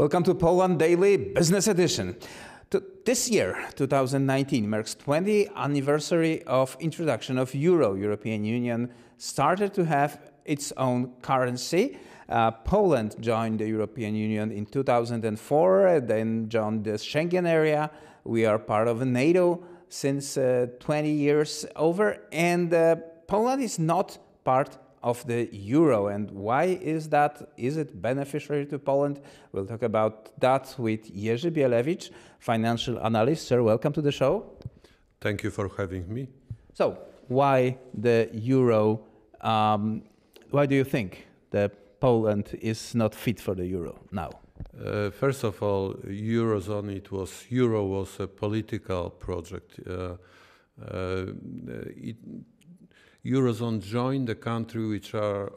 Welcome to Poland Daily Business Edition. This year, 2019, marks 20th anniversary of introduction of euro. European Union started to have its own currency. Poland joined the European Union in 2004, then joined the Schengen area. We are part of NATO since 20 years over, and Poland is not part of the euro. And why is that? Is it beneficiary to Poland? We'll talk about that with Jerzy Bielewicz, financial analyst. Sir, welcome to the show. Thank you for having me. So, why the euro? Why do you think that Poland is not fit for the euro now? First of all, euro was a political project. Eurozone joined the country which are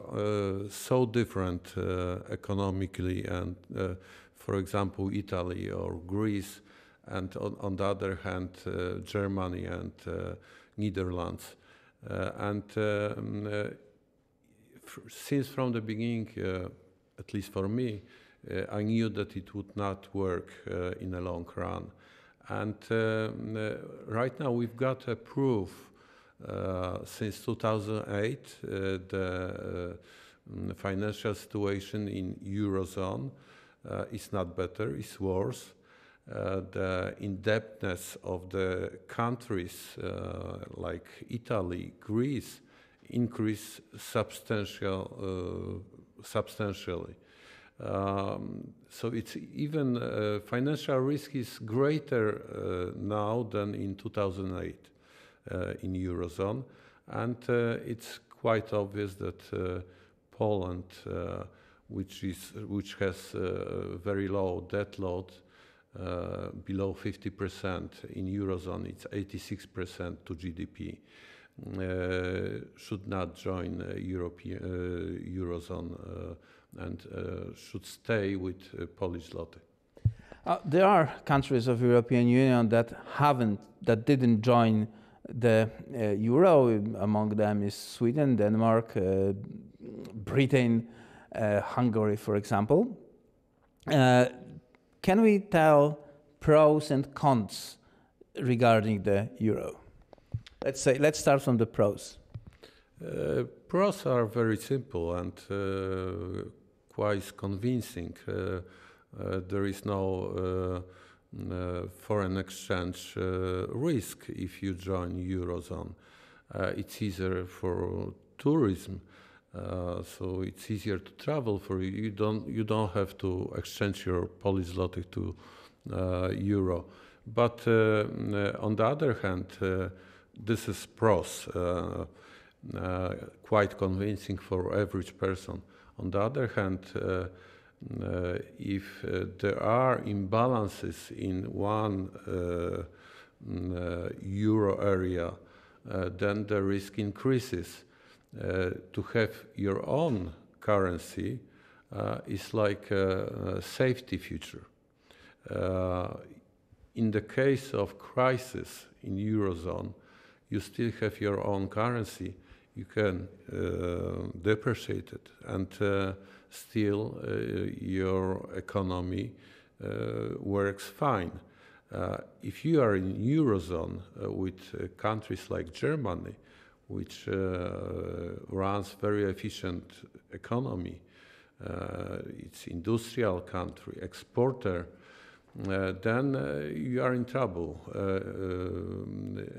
so different economically, and for example, Italy or Greece, and on the other hand, Germany and Netherlands. Since from the beginning, at least for me, I knew that it would not work in the long run. And right now we've got a proof. Since 2008, the financial situation in Eurozone is not better, it's worse. The indebtedness of the countries like Italy, Greece, increased substantially. So it's even financial risk is greater now than in 2008. In Eurozone, and it's quite obvious that Poland, which has very low debt load, below 50%, in Eurozone it's 86% to GDP, should not join Eurozone and should stay with Polish zloty. There are countries of European Union that didn't join the euro. Among them is Sweden, Denmark, Britain, Hungary, for example. Can we tell pros and cons regarding the euro? Let's start from the pros. Pros are very simple and quite convincing. There is no foreign exchange risk if you join Eurozone. It's easier for tourism, so it's easier to travel for you. You don't have to exchange your Polish zloty to euro. But on the other hand, this is pros, quite convincing for average person. On the other hand, if there are imbalances in one euro area, then the risk increases. To have your own currency is like a safety feature. In the case of crisis in Eurozone, you still have your own currency. You can depreciate it, and still your economy works fine. If you are in Eurozone with countries like Germany, which runs very efficient economy, it's industrial country, exporter, then you are in trouble,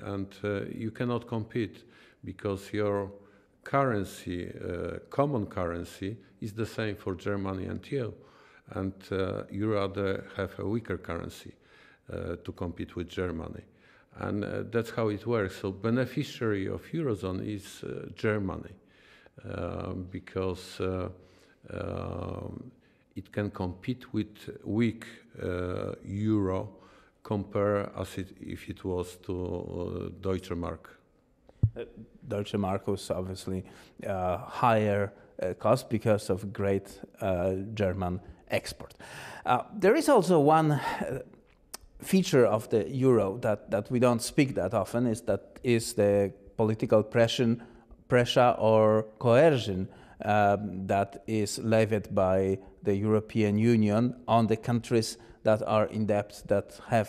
and you cannot compete because your currency, common currency, is the same for Germany and you, and you rather have a weaker currency to compete with Germany. And that's how it works. So beneficiary of Eurozone is Germany, because it can compete with weak euro compare if it was to Deutsche Mark. Deutsche Mark was obviously higher cost because of great German export. There is also one feature of the euro that we don't speak that often, is the political pressure or coercion that is levied by the European Union on the countries that are in debt, that have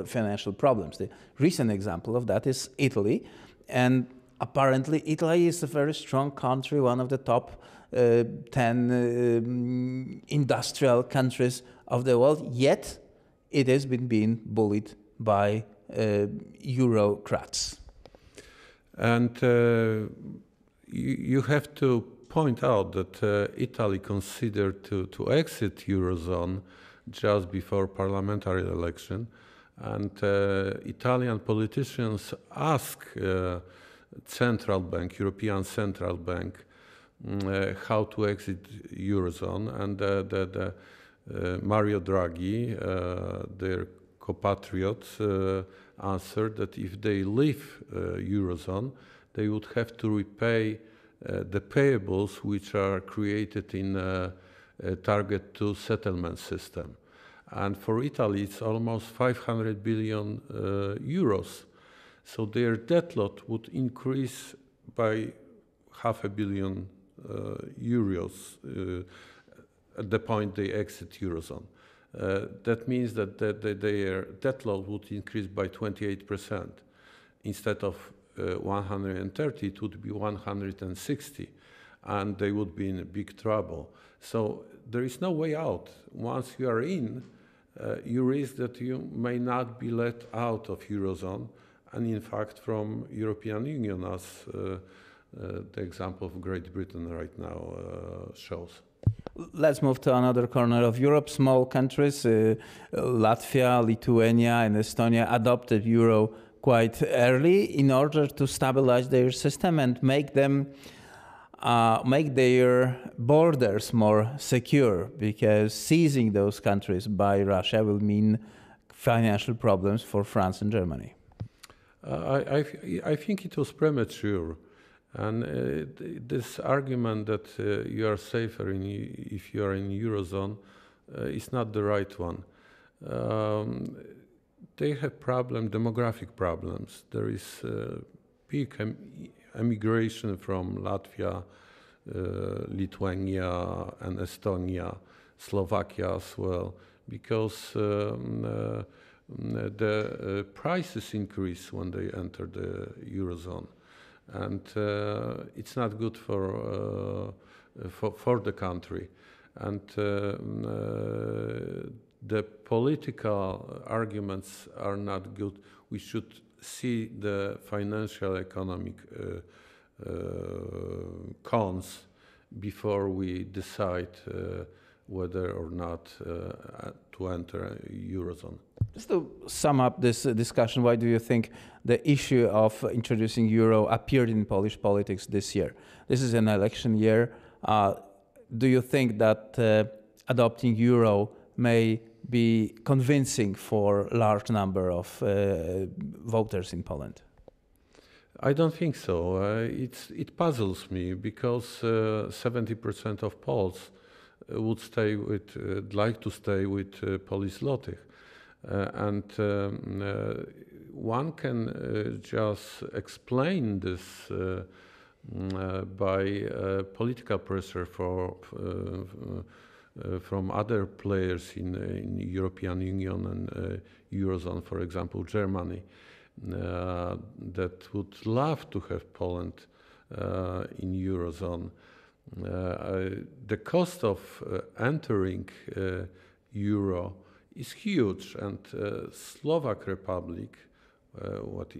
financial problems. The recent example of that is Italy, and apparently Italy is a very strong country, one of the top 10 industrial countries of the world, yet it has been being bullied by Eurocrats. And you have to point out that Italy considered to exit Eurozone just before parliamentary election, and Italian politicians asked central bank, European Central Bank, how to exit Eurozone, and Mario Draghi, their compatriot, answered that if they leave Eurozone, they would have to repay the payables which are created in a Target 2 settlement system. And for Italy, it's almost 500 billion euros. So their debt load would increase by €500 million at the point they exit Eurozone. That means that their debt load would increase by 28%. Instead of 130, it would be 160, and they would be in big trouble. So there is no way out. Once you are in, you risk that you may not be let out of Eurozone, and in fact from European Union, as the example of Great Britain right now shows. Let's move to another corner of Europe. Small countries, Latvia, Lithuania, and Estonia adopted euro quite early in order to stabilize their system and make their borders more secure, because seizing those countries by Russia will mean financial problems for France and Germany. I think it was premature. And this argument that you are safer if you are in Eurozone is not the right one. They have demographic problems. There is big emigration from Latvia, Lithuania, and Estonia, Slovakia as well, because the prices increase when they enter the Eurozone. And it's not good for the country. And the political arguments are not good. We should see the financial economic cons before we decide whether or not to enter Eurozone. Just to sum up this discussion, why do you think the issue of introducing euro appeared in Polish politics this year? This is an election year. Do you think that adopting euro may be convincing for a large number of voters in Poland? I don't think so. It puzzles me because 70% of Poles would like to stay with Polish zloty. And one can just explain this by political pressure from other players in European Union and Eurozone, for example, Germany, that would love to have Poland in Eurozone. The cost of entering euro is huge, and Slovak Republic, what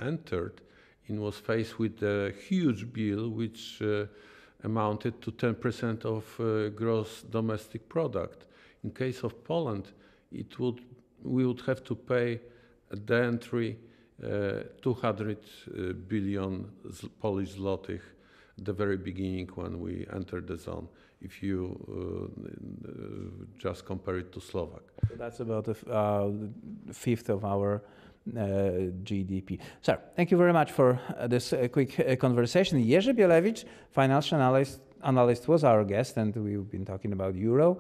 entered, was faced with a huge bill which amounted to 10% of gross domestic product. In case of Poland, we would have to pay at the entry 200 billion Polish zlotych at the very beginning when we entered the zone, if you just compare it to Slovak. So that's about a fifth of our GDP. Sir, thank you very much for this quick conversation. Jerzy Bielewicz, financial analyst, was our guest, and we've been talking about euro.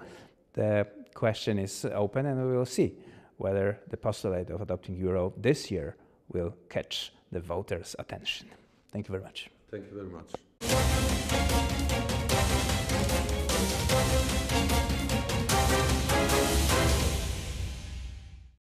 The question is open, and we will see whether the postulate of adopting euro this year will catch the voters' attention. Thank you very much. Thank you very much.